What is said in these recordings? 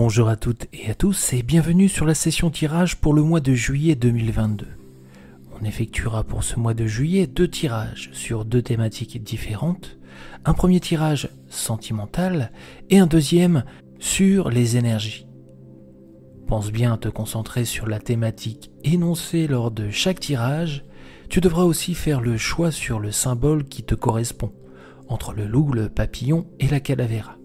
Bonjour à toutes et à tous et bienvenue sur la session tirage pour le mois de juillet 2022. On effectuera pour ce mois de juillet 2 tirages sur 2 thématiques différentes, un premier tirage sentimental et un deuxième sur les énergies. Pense bien à te concentrer sur la thématique énoncée lors de chaque tirage. Tu devras aussi faire le choix sur le symbole qui te correspond, entre le loup, le papillon et la calavera.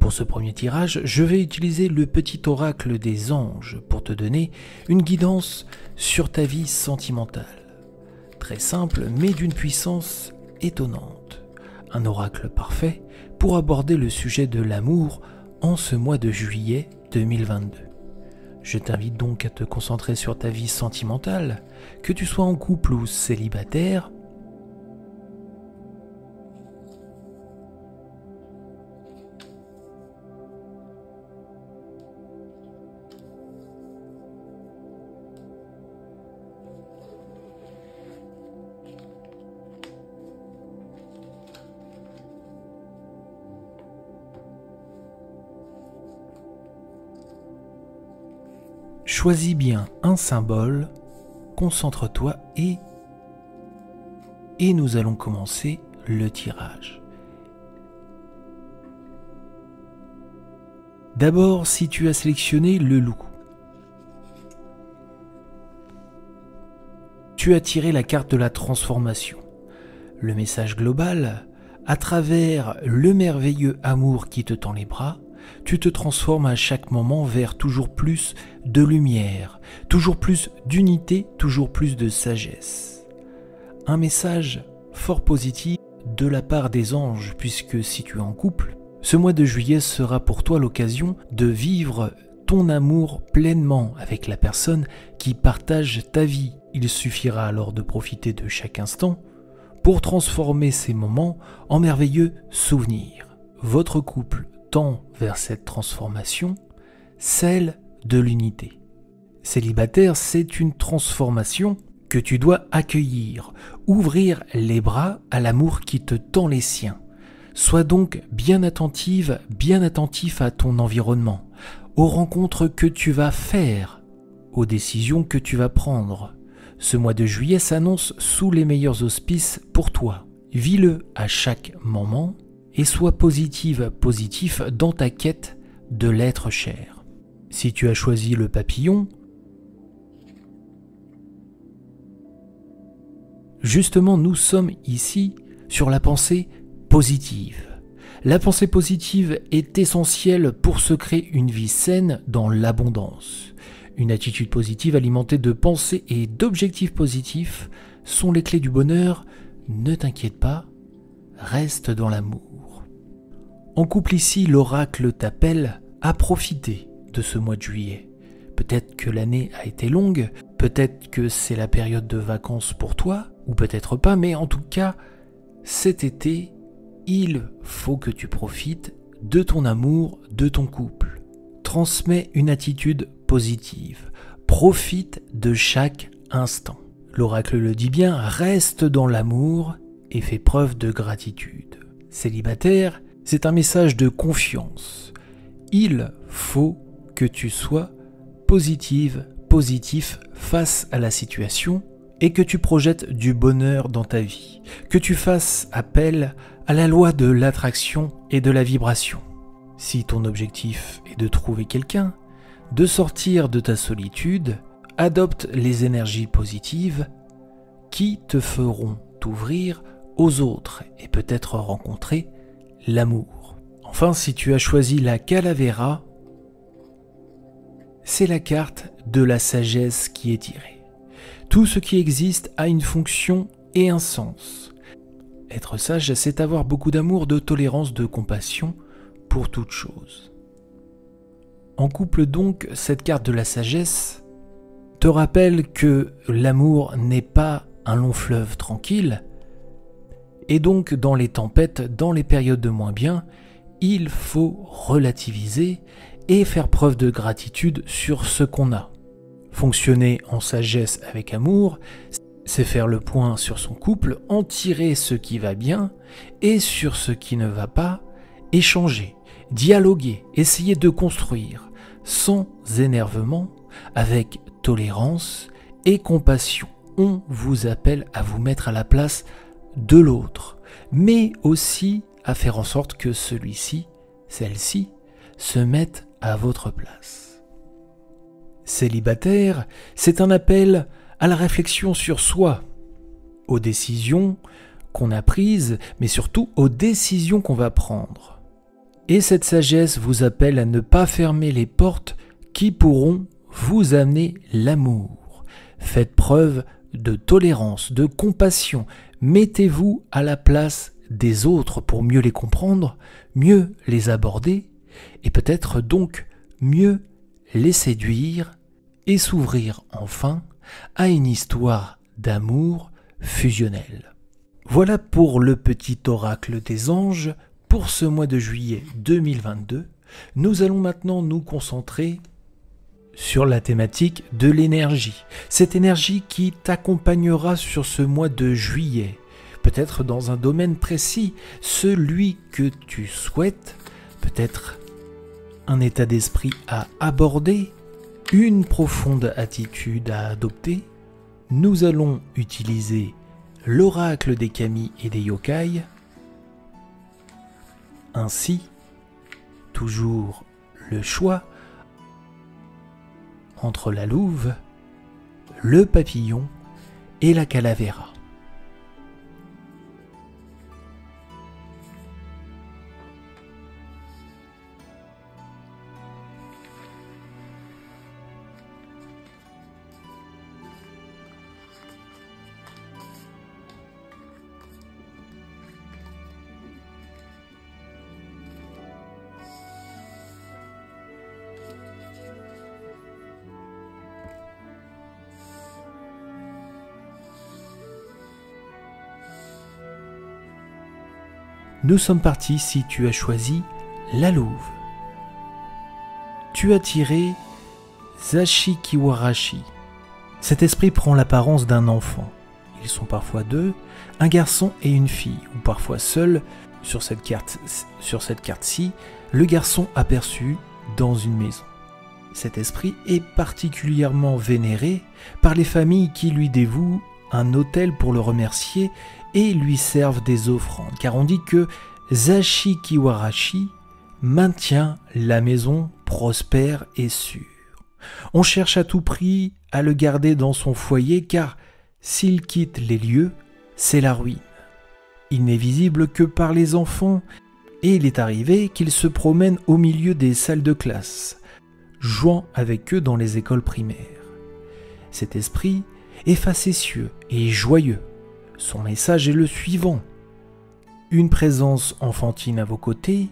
Pour ce premier tirage, je vais utiliser le petit oracle des anges pour te donner une guidance sur ta vie sentimentale. Très simple, mais d'une puissance étonnante. Un oracle parfait pour aborder le sujet de l'amour en ce mois de juillet 2022. Je t'invite donc à te concentrer sur ta vie sentimentale, que tu sois en couple ou célibataire. Choisis bien un symbole, concentre-toi et nous allons commencer le tirage. D'abord, si tu as sélectionné le loup, tu as tiré la carte de la transformation. Le message global, à travers le merveilleux amour qui te tend les bras, tu te transformes à chaque moment vers toujours plus de lumière, toujours plus d'unité, toujours plus de sagesse. Un message fort positif de la part des anges, puisque si tu es en couple, ce mois de juillet sera pour toi l'occasion de vivre ton amour pleinement avec la personne qui partage ta vie. Il suffira alors de profiter de chaque instant pour transformer ces moments en merveilleux souvenirs. Votre couple tend vers cette transformation, celle de l'unité. Célibataire, c'est une transformation que tu dois accueillir, ouvrir les bras à l'amour qui te tend les siens. Sois donc bien attentif à ton environnement, aux rencontres que tu vas faire, aux décisions que tu vas prendre. Ce mois de juillet s'annonce sous les meilleurs auspices pour toi. Vis-le à chaque moment et sois positif dans ta quête de l'être cher. Si tu as choisi le papillon, justement nous sommes ici sur la pensée positive. La pensée positive est essentielle pour se créer une vie saine dans l'abondance. Une attitude positive alimentée de pensées et d'objectifs positifs sont les clés du bonheur. Ne t'inquiète pas, reste dans l'amour. En couple ici, l'oracle t'appelle à profiter de ce mois de juillet. Peut-être que l'année a été longue, peut-être que c'est la période de vacances pour toi, ou peut-être pas, mais en tout cas, cet été, il faut que tu profites de ton amour, de ton couple. Transmets une attitude positive. Profite de chaque instant. L'oracle le dit bien, reste dans l'amour et fais preuve de gratitude. Célibataire, c'est un message de confiance. Il faut que tu sois positif face à la situation et que tu projettes du bonheur dans ta vie. Que tu fasses appel à la loi de l'attraction et de la vibration. Si ton objectif est de trouver quelqu'un, de sortir de ta solitude, adopte les énergies positives qui te feront t'ouvrir aux autres et peut-être rencontrer l'amour. Enfin, si tu as choisi la calavera, c'est la carte de la sagesse qui est tirée. Tout ce qui existe a une fonction et un sens. Être sage, c'est avoir beaucoup d'amour, de tolérance, de compassion pour toute chose. En couple donc, cette carte de la sagesse te rappelle que l'amour n'est pas un long fleuve tranquille, et donc dans les tempêtes, dans les périodes de moins bien, il faut relativiser et faire preuve de gratitude sur ce qu'on a. Fonctionner en sagesse avec amour, c'est faire le point sur son couple, en tirer ce qui va bien et sur ce qui ne va pas, échanger. dialoguez, essayez de construire sans énervement, avec tolérance et compassion. On vous appelle à vous mettre à la place de l'autre, mais aussi à faire en sorte que celui-ci, celle-ci, se mette à votre place. Célibataire, c'est un appel à la réflexion sur soi, aux décisions qu'on a prises, mais surtout aux décisions qu'on va prendre. Et cette sagesse vous appelle à ne pas fermer les portes qui pourront vous amener l'amour. Faites preuve de tolérance, de compassion. Mettez-vous à la place des autres pour mieux les comprendre, mieux les aborder et peut-être donc mieux les séduire et s'ouvrir enfin à une histoire d'amour fusionnelle. Voilà pour le petit oracle des anges pour ce mois de juillet 2022. Nous allons maintenant nous concentrer sur la thématique de l'énergie. Cette énergie qui t'accompagnera sur ce mois de juillet, peut-être dans un domaine précis, celui que tu souhaites, peut-être un état d'esprit à aborder, une profonde attitude à adopter. Nous allons utiliser l'oracle des kami et des yokai. Ainsi, toujours le choix entre la louve, le papillon et la calavera. Nous sommes partis si tu as choisi la louve. Tu as tiré Zashi Kiwarashi. Cet esprit prend l'apparence d'un enfant. Ils sont parfois deux, un garçon et une fille, ou parfois seuls. Sur cette carte-ci, le garçon aperçu dans une maison. Cet esprit est particulièrement vénéré par les familles qui lui dévouent un autel pour le remercier et lui servent des offrandes, car on dit que Zashi Kiwarashi maintient la maison prospère et sûre. On cherche à tout prix à le garder dans son foyer, car s'il quitte les lieux, c'est la ruine. Il n'est visible que par les enfants, et il est arrivé qu'il se promène au milieu des salles de classe, jouant avec eux dans les écoles primaires. Cet esprit est facétieux et joyeux. Son message est le suivant. Une présence enfantine à vos côtés,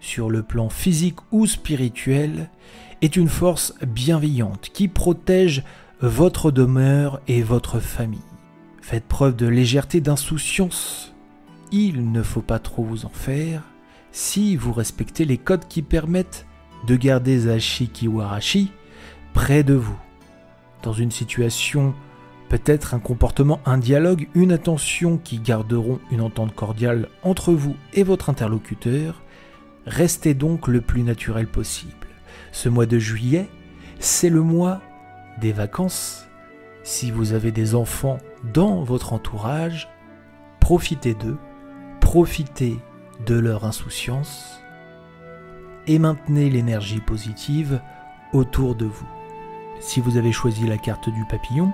sur le plan physique ou spirituel, est une force bienveillante qui protège votre demeure et votre famille. Faites preuve de légèreté, d'insouciance. Il ne faut pas trop vous en faire si vous respectez les codes qui permettent de garder Zashi Kiwarashi près de vous. Dans une situation, peut-être un comportement, un dialogue, une attention qui garderont une entente cordiale entre vous et votre interlocuteur, restez donc le plus naturel possible. Ce mois de juillet, c'est le mois des vacances. Si vous avez des enfants dans votre entourage, profitez d'eux, profitez de leur insouciance et maintenez l'énergie positive autour de vous. Si vous avez choisi la carte du papillon,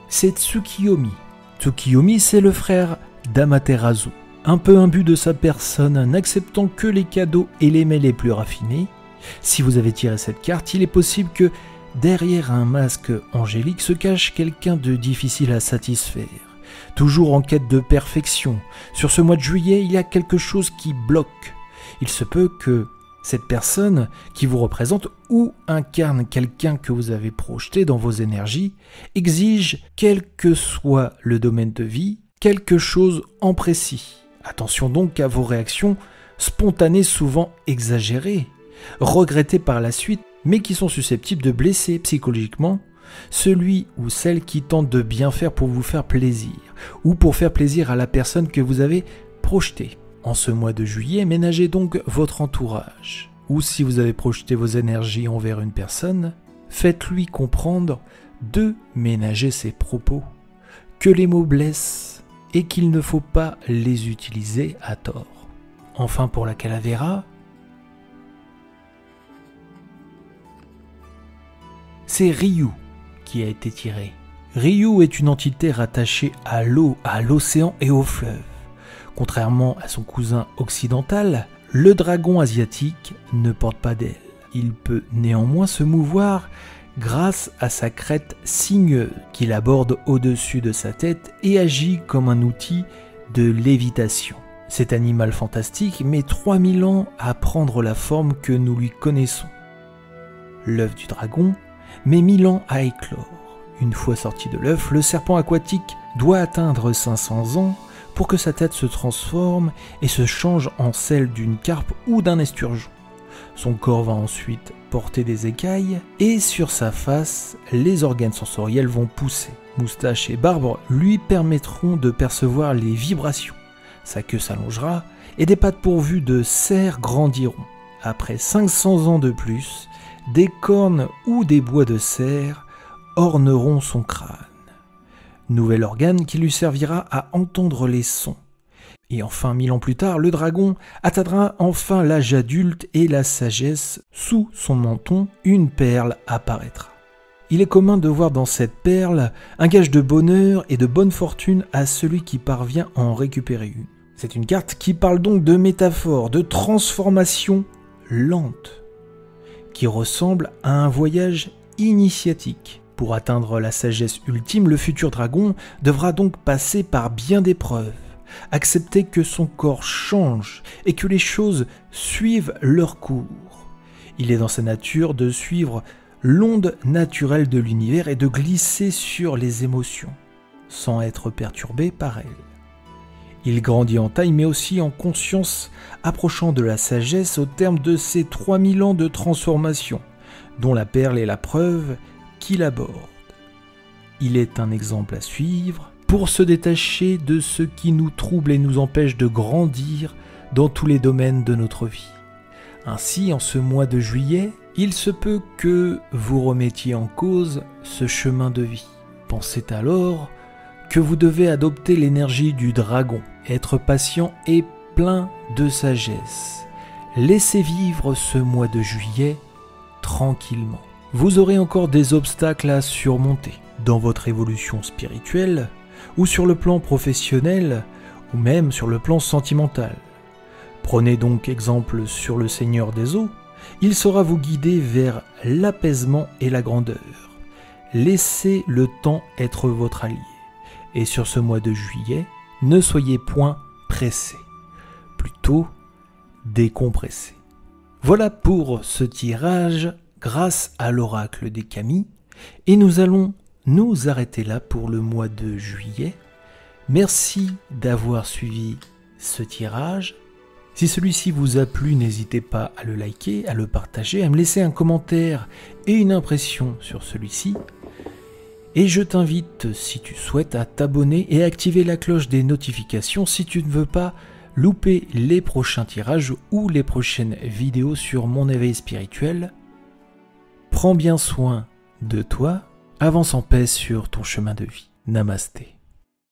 c'est Tsukiyomi. Tsukiyomi, c'est le frère d'Amaterasu. Un peu imbu de sa personne, n'acceptant que les cadeaux et les mets les plus raffinés. Si vous avez tiré cette carte, il est possible que derrière un masque angélique se cache quelqu'un de difficile à satisfaire, toujours en quête de perfection. Sur ce mois de juillet, il y a quelque chose qui bloque. Il se peut que cette personne qui vous représente ou incarne quelqu'un que vous avez projeté dans vos énergies exige, quel que soit le domaine de vie, quelque chose en précis. Attention donc à vos réactions spontanées souvent exagérées, regrettées par la suite, mais qui sont susceptibles de blesser psychologiquement celui ou celle qui tente de bien faire pour vous faire plaisir, ou pour faire plaisir à la personne que vous avez projetée. En ce mois de juillet, ménagez donc votre entourage. Ou si vous avez projeté vos énergies envers une personne, faites-lui comprendre de ménager ses propos, que les mots blessent et qu'il ne faut pas les utiliser à tort. Enfin pour la calavera, c'est Ryu qui a été tiré. Ryu est une entité rattachée à l'eau, à l'océan et au fleuve. Contrairement à son cousin occidental, le dragon asiatique ne porte pas d'aile. Il peut néanmoins se mouvoir grâce à sa crête cygneuse qu'il aborde au-dessus de sa tête et agit comme un outil de lévitation. Cet animal fantastique met 3000 ans à prendre la forme que nous lui connaissons. L'œuf du dragon met 1000 ans à éclore. Une fois sorti de l'œuf, le serpent aquatique doit atteindre 500 ans pour que sa tête se transforme et se change en celle d'une carpe ou d'un esturgeon. Son corps va ensuite porter des écailles et sur sa face, les organes sensoriels vont pousser. Moustache et barbe lui permettront de percevoir les vibrations. Sa queue s'allongera et des pattes pourvues de serres grandiront. Après 500 ans de plus, des cornes ou des bois de cerf orneront son crâne. Nouvel organe qui lui servira à entendre les sons. Et enfin, 1000 ans plus tard, le dragon atteindra enfin l'âge adulte et la sagesse. Sous son menton, une perle apparaîtra. Il est commun de voir dans cette perle un gage de bonheur et de bonne fortune à celui qui parvient à en récupérer une. C'est une carte qui parle donc de métaphore, de transformation lente, qui ressemble à un voyage initiatique. Pour atteindre la sagesse ultime, le futur dragon devra donc passer par bien d'épreuves, accepter que son corps change et que les choses suivent leur cours. Il est dans sa nature de suivre l'onde naturelle de l'univers et de glisser sur les émotions, sans être perturbé par elles. Il grandit en taille mais aussi en conscience, approchant de la sagesse au terme de ces 3000 ans de transformation, dont la perle est la preuve qu'il aborde. Il est un exemple à suivre pour se détacher de ce qui nous trouble et nous empêche de grandir dans tous les domaines de notre vie. Ainsi, en ce mois de juillet, il se peut que vous remettiez en cause ce chemin de vie. Pensez alors que vous devez adopter l'énergie du dragon, être patient et plein de sagesse. Laissez vivre ce mois de juillet tranquillement. Vous aurez encore des obstacles à surmonter dans votre évolution spirituelle ou sur le plan professionnel ou même sur le plan sentimental. Prenez donc exemple sur le Seigneur des eaux, il saura vous guider vers l'apaisement et la grandeur. Laissez le temps être votre allié. Et sur ce mois de juillet, ne soyez point pressés, plutôt décompressés. Voilà pour ce tirage grâce à l'oracle des Kami, et nous allons nous arrêter là pour le mois de juillet. Merci d'avoir suivi ce tirage. Si celui-ci vous a plu, n'hésitez pas à le liker, à le partager, à me laisser un commentaire et une impression sur celui-ci. Et je t'invite, si tu souhaites, à t'abonner et activer la cloche des notifications si tu ne veux pas louper les prochains tirages ou les prochaines vidéos sur mon éveil spirituel. Prends bien soin de toi, avance en paix sur ton chemin de vie. Namasté.